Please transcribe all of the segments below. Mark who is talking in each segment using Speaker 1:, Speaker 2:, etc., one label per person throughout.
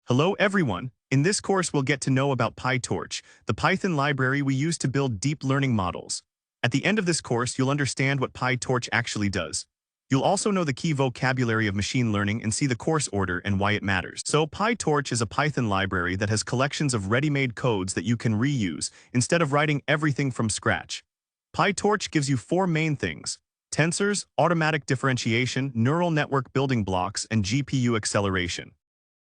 Speaker 1: Hello everyone! In this course we'll get to know about PyTorch, the Python library we use to build deep learning models. At the end of this course you'll understand what PyTorch actually does. You'll also know the key vocabulary of machine learning and see the course order and why it matters. So PyTorch is a Python library that has collections of ready-made codes that you can reuse instead of writing everything from scratch. PyTorch gives you four main things: tensors, automatic differentiation, neural network building blocks, and GPU acceleration.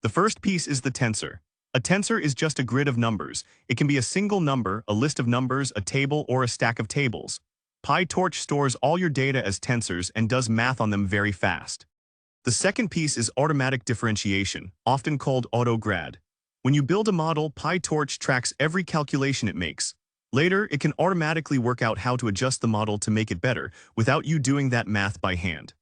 Speaker 1: The first piece is the tensor. A tensor is just a grid of numbers. It can be a single number, a list of numbers, a table, or a stack of tables. PyTorch stores all your data as tensors and does math on them very fast. The second piece is automatic differentiation, often called Autograd. When you build a model, PyTorch tracks every calculation it makes. Later, it can automatically work out how to adjust the model to make it better without you doing that math by hand.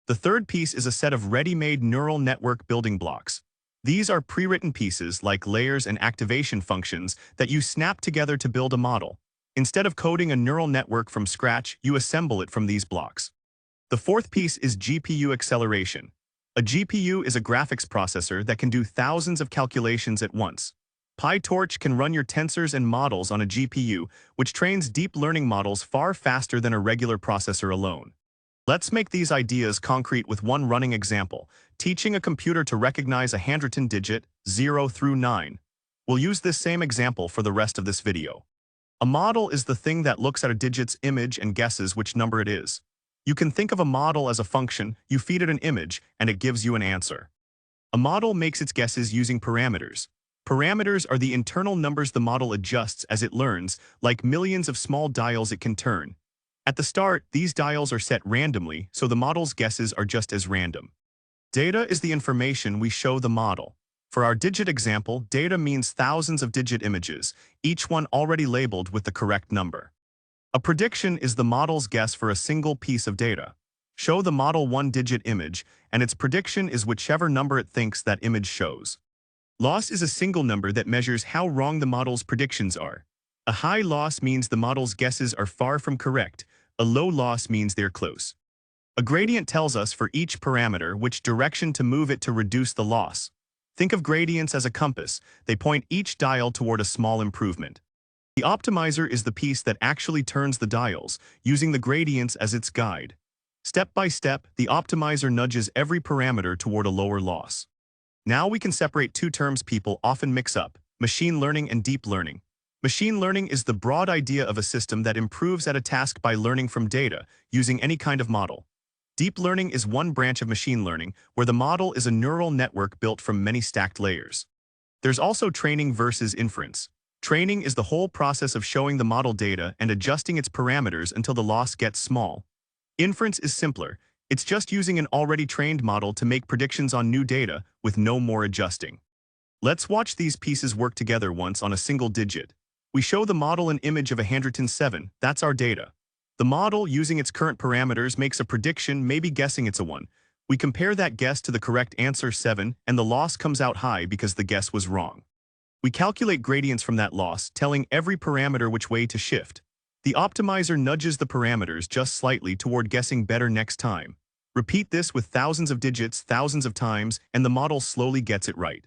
Speaker 1: The third piece is a set of ready-made neural network building blocks. These are pre-written pieces like layers and activation functions that you snap together to build a model. Instead of coding a neural network from scratch, you assemble it from these blocks. The fourth piece is GPU acceleration. A GPU is a graphics processor that can do thousands of calculations at once. PyTorch can run your tensors and models on a GPU, which trains deep learning models far faster than a regular processor alone. Let's make these ideas concrete with one running example, teaching a computer to recognize a handwritten digit, 0 through 9. We'll use this same example for the rest of this video. A model is the thing that looks at a digit's image and guesses which number it is. You can think of a model as a function. You feed it an image, and it gives you an answer. A model makes its guesses using parameters. Parameters are the internal numbers the model adjusts as it learns, like millions of small dials it can turn. At the start, these dials are set randomly, so the model's guesses are just as random. Data is the information we show the model. For our digit example, data means thousands of digit images, each one already labeled with the correct number. A prediction is the model's guess for a single piece of data. Show the model one digit image, and its prediction is whichever number it thinks that image shows. Loss is a single number that measures how wrong the model's predictions are. A high loss means the model's guesses are far from correct. A low loss means they're close. A gradient tells us for each parameter which direction to move it to reduce the loss. Think of gradients as a compass. They point each dial toward a small improvement. The optimizer is the piece that actually turns the dials, using the gradients as its guide. Step by step, the optimizer nudges every parameter toward a lower loss. Now we can separate two terms people often mix up: machine learning and deep learning. Machine learning is the broad idea of a system that improves at a task by learning from data, using any kind of model. Deep learning is one branch of machine learning, where the model is a neural network built from many stacked layers. There's also training versus inference. Training is the whole process of showing the model data and adjusting its parameters until the loss gets small. Inference is simpler. It's just using an already trained model to make predictions on new data with no more adjusting. Let's watch these pieces work together once on a single digit. We show the model an image of a handwritten 7, that's our data. The model, using its current parameters, makes a prediction, maybe guessing it's a 1. We compare that guess to the correct answer, 7, and the loss comes out high because the guess was wrong. We calculate gradients from that loss, telling every parameter which way to shift. The optimizer nudges the parameters just slightly toward guessing better next time. Repeat this with thousands of digits, thousands of times, and the model slowly gets it right.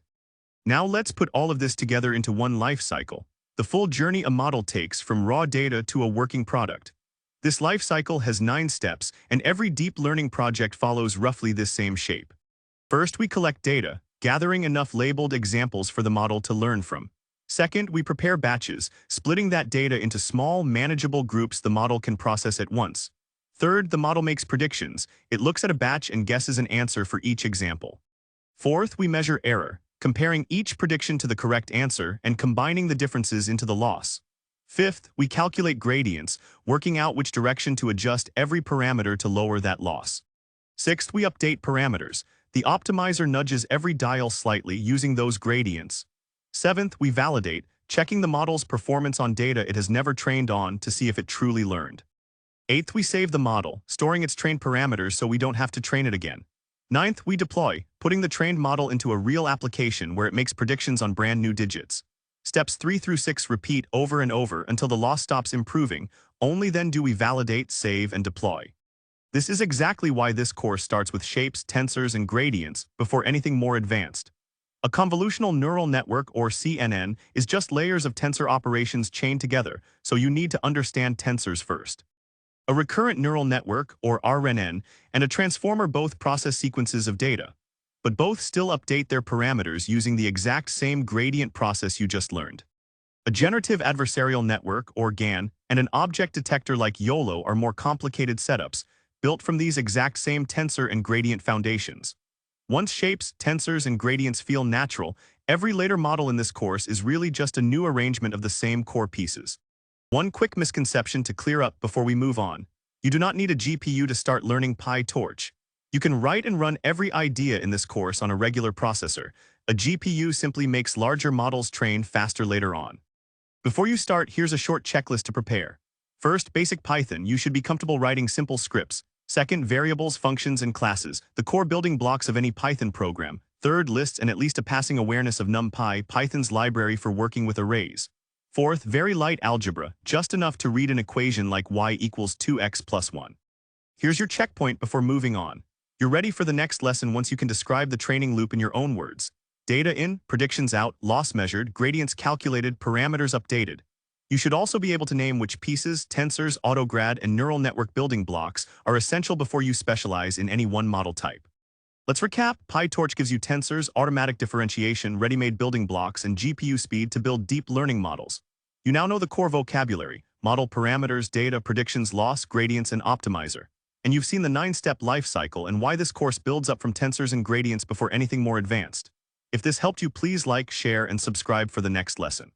Speaker 1: Now let's put all of this together into one life cycle. The full journey a model takes from raw data to a working product. This life cycle has 9 steps, and every deep learning project follows roughly this same shape. First, we collect data, gathering enough labeled examples for the model to learn from. Second, we prepare batches, splitting that data into small, manageable groups the model can process at once. Third, the model makes predictions. It looks at a batch and guesses an answer for each example. Fourth, we measure error, comparing each prediction to the correct answer and combining the differences into the loss. Fifth, we calculate gradients, working out which direction to adjust every parameter to lower that loss. Sixth, we update parameters. The optimizer nudges every dial slightly using those gradients. Seventh, we validate, checking the model's performance on data it has never trained on to see if it truly learned. Eighth, we save the model, storing its trained parameters so we don't have to train it again. Ninth, we deploy, putting the trained model into a real application where it makes predictions on brand new digits. Steps 3 through 6 repeat over and over until the loss stops improving. Only then do we validate, save, and deploy. This is exactly why this course starts with shapes, tensors, and gradients before anything more advanced. A convolutional neural network, or CNN, is just layers of tensor operations chained together, so you need to understand tensors first. A recurrent neural network, or RNN, and a transformer both process sequences of data, but both still update their parameters using the exact same gradient process you just learned. A generative adversarial network, or GAN, and an object detector like YOLO are more complicated setups, built from these exact same tensor and gradient foundations. Once shapes, tensors, and gradients feel natural, every later model in this course is really just a new arrangement of the same core pieces. One quick misconception to clear up before we move on. You do not need a GPU to start learning PyTorch. You can write and run every idea in this course on a regular processor. A GPU simply makes larger models train faster later on. Before you start, here's a short checklist to prepare. First, basic Python. You should be comfortable writing simple scripts. Second, variables, functions, and classes, the core building blocks of any Python program. Third, lists and at least a passing awareness of NumPy, Python's library for working with arrays. Fourth, very light algebra, just enough to read an equation like y equals 2x plus 1. Here's your checkpoint before moving on. You're ready for the next lesson once you can describe the training loop in your own words. Data in, predictions out, loss measured, gradients calculated, parameters updated. You should also be able to name which pieces, tensors, Autograd, and neural network building blocks are essential before you specialize in any one model type. Let's recap. PyTorch gives you tensors, automatic differentiation, ready-made building blocks, and GPU speed to build deep learning models. You now know the core vocabulary: model parameters, data, predictions, loss, gradients, and optimizer. And you've seen the 9-step life cycle and why this course builds up from tensors and gradients before anything more advanced. If this helped you, please like, share, and subscribe for the next lesson.